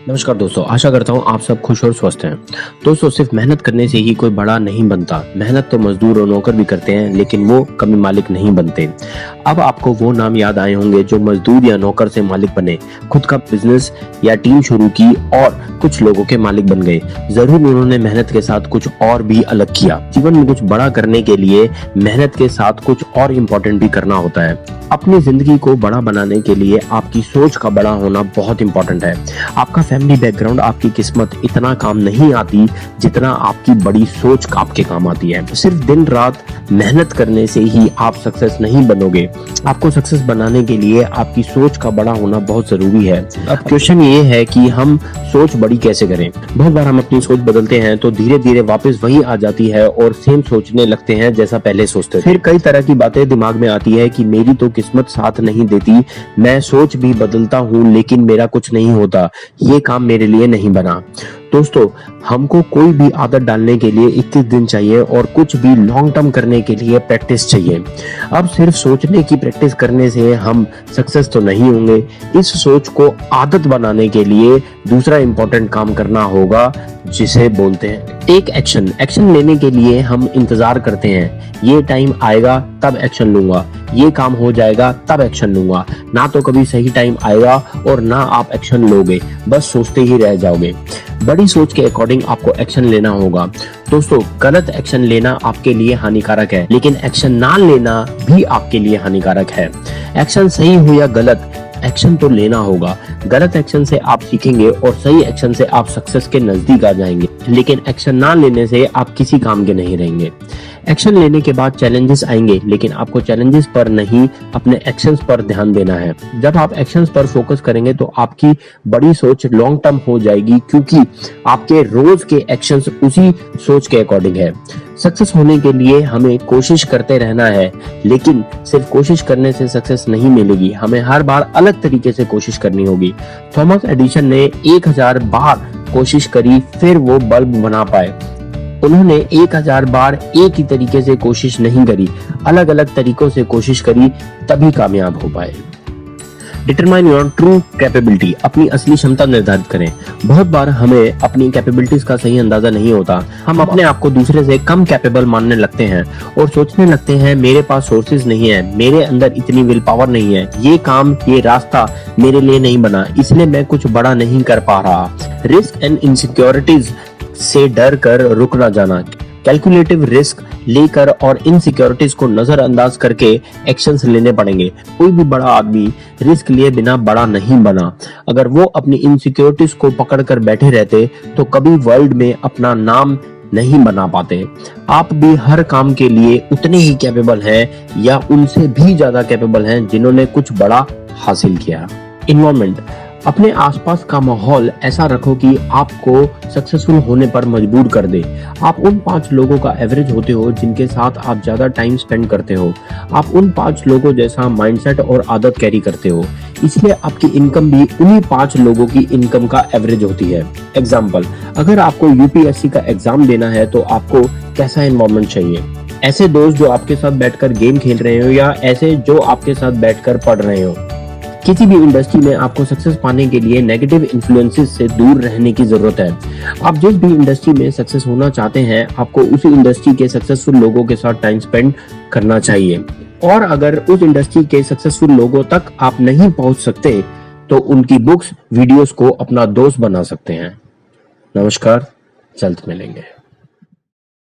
नमस्कार दोस्तों, आशा करता हूँ आप सब खुश और स्वस्थ हैं। दोस्तों, सिर्फ मेहनत करने से ही कोई बड़ा नहीं बनता। मेहनत तो मजदूर और नौकर भी करते हैं, लेकिन वो कभी मालिक नहीं बनते। अब आपको वो नाम याद आए होंगे जो मजदूर या नौकर से मालिक बने, खुद का बिजनेस या टीम शुरू की और कुछ लोगों के मालिक बन गए। जरूर उन्होंने मेहनत के साथ कुछ और भी अलग किया। जीवन में कुछ बड़ा करने के लिए मेहनत के साथ कुछ और इम्पोर्टेंट भी करना होता है। अपनी जिंदगी को बड़ा बनाने के लिए आपकी सोच का बड़ा होना बहुत इंपॉर्टेंट है। आपका फैमिली बैकग्राउंड, आपकी किस्मत इतना काम नहीं आती जितना आपकी बड़ी सोच आपके काम आती है। सिर्फ दिन रात मेहनत करने से ही आप सक्सेस नहीं बनोगे। आपको सक्सेस बनाने के लिए आपकी सोच का बड़ा होना बहुत जरूरी है। अब क्वेश्चन ये है कि हम सोच बड़ी कैसे करें। बहुत बार हम अपनी सोच बदलते हैं तो धीरे धीरे वापस वही आ जाती है और सेम सोचने लगते हैं जैसा पहले सोचते थे। फिर कई तरह की बातें दिमाग में आती है कि मेरी तो किस्मत साथ नहीं देती, मैं सोच भी बदलता हूँ लेकिन मेरा कुछ नहीं होता, ये काम मेरे लिए नहीं बना। दोस्तों, हमको कोई भी आदत डालने के लिए 21 दिन चाहिए और कुछ भी लॉन्ग टर्म करने के लिए प्रैक्टिस चाहिए। अब सिर्फ सोचने की प्रैक्टिस करने से हम सक्सेस तो नहीं होंगे। इस सोच को आदत बनाने के लिए दूसरा इंपॉर्टेंट काम करना होगा, जिसे बोलते हैं टेक एक्शन। एक्शन लेने के लिए हम इंतजार करते हैं, ये टाइम आएगा तब एक्शन लूंगा, ये काम हो जाएगा तब एक्शन लूंगा। ना तो कभी सही टाइम आएगा और ना आप एक्शन लोगे, बस सोचते ही रह जाओगे। बड़ी सोच के अकॉर्डिंग आपको एक्शन लेना होगा। दोस्तों, गलत एक्शन लेना आपके लिए हानिकारक है, लेकिन एक्शन ना लेना भी आपके लिए हानिकारक है। एक्शन सही हो या गलत, एक्शन तो लेना होगा। गलत एक्शन से आप सीखेंगे और सही एक्शन से आप सक्सेस के नजदीक आ जाएंगे, लेकिन एक्शन ना लेने से आप किसी काम के नहीं रहेंगे। एक्शन लेने के बाद चैलेंजेस आएंगे, लेकिन आपको चैलेंजेस पर नहीं, अपने एक्शंस पर ध्यान देना है। जब आप एक्शंस पर फोकस करेंगे तो आपकी बड़ी सोच लॉन्ग टर्म हो जाएगी, क्योंकि आपके रोज के एक्शंस उसी सोच के अकॉर्डिंग है। सक्सेस होने के लिए हमें कोशिश करते रहना है, लेकिन सिर्फ कोशिश करने से सक्सेस नहीं मिलेगी, हमें हर बार अलग तरीके से कोशिश करनी होगी। थॉमस एडिसन ने 1000 बार कोशिश करी, फिर वो बल्ब बना पाए। उन्होंने 1000 बार एक ही तरीके से कोशिश नहीं करी, अलग अलग तरीकों से कोशिश करी, तभी कामयाब हो पाए। Determine your true capability. अपनी असली क्षमता निर्धारित करें। बहुत बार हमें अपनी कैपेबिलिटीज का सही अंदाजा नहीं होता। हम अपने आप को दूसरे से कम कैपेबल मानने लगते हैं और सोचने लगते हैं मेरे पास सोर्सेज नहीं है, मेरे अंदर इतनी विल पावर नहीं है, ये काम, ये रास्ता मेरे लिए नहीं बना, इसलिए मैं कुछ बड़ा नहीं कर पा रहा। रिस्क एंड इनसिक्योरिटीज से डर कर रुक ना जाना। कैलकुलेटिव रिस्क लेकर और इनसिक्योरिटीज को नजरअंदाज करके एक्शंस लेने पड़ेंगे। कोई भी बड़ा आदमी रिस्क लिए बिना बड़ा नहीं बना। अगर वो अपनी इनसिक्योरिटीज को पकड़कर बैठे रहते तो कभी वर्ल्ड में अपना नाम नहीं बना पाते। आप भी हर काम के लिए उतने ही कैपेबल हैं या उनसे भी ज्यादा कैपेबल हैं जिन्होंने कुछ बड़ा हासिल किया। इन्वायरमेंट। अपने आसपास का माहौल ऐसा रखो कि आपको सक्सेसफुल होने पर मजबूर कर दे। आप उन 5 लोगों का एवरेज होते हो जिनके साथ आप ज्यादा टाइम स्पेंड करते हो। आप उन 5 लोगों जैसा माइंडसेट और आदत कैरी करते हो, इसलिए आपकी इनकम भी उन्हीं 5 लोगों की इनकम का एवरेज होती है। एग्जाम्पल, अगर आपको यूपीएससी का एग्जाम देना है तो आपको कैसा एनवायरनमेंट चाहिए? ऐसे दोस्त जो आपके साथ बैठकर गेम खेल रहे हो या ऐसे जो आपके साथ बैठकर पढ़ रहे हो? किसी भी इंडस्ट्री में आपको सक्सेस पाने के लिए नेगेटिव इन्फ्लुएंसेस से दूर रहने की जरूरत है। आप जिस भी इंडस्ट्री में सक्सेस होना चाहते हैं, आपको उसी इंडस्ट्री के सक्सेसफुल लोगों के साथ टाइम स्पेंड करना चाहिए। और अगर उस इंडस्ट्री के सक्सेसफुल लोगों तक आप नहीं पहुंच सकते तो उनकी बुक्स, वीडियोस को अपना दोस्त बना सकते हैं। नमस्कार, जल्द मिलेंगे।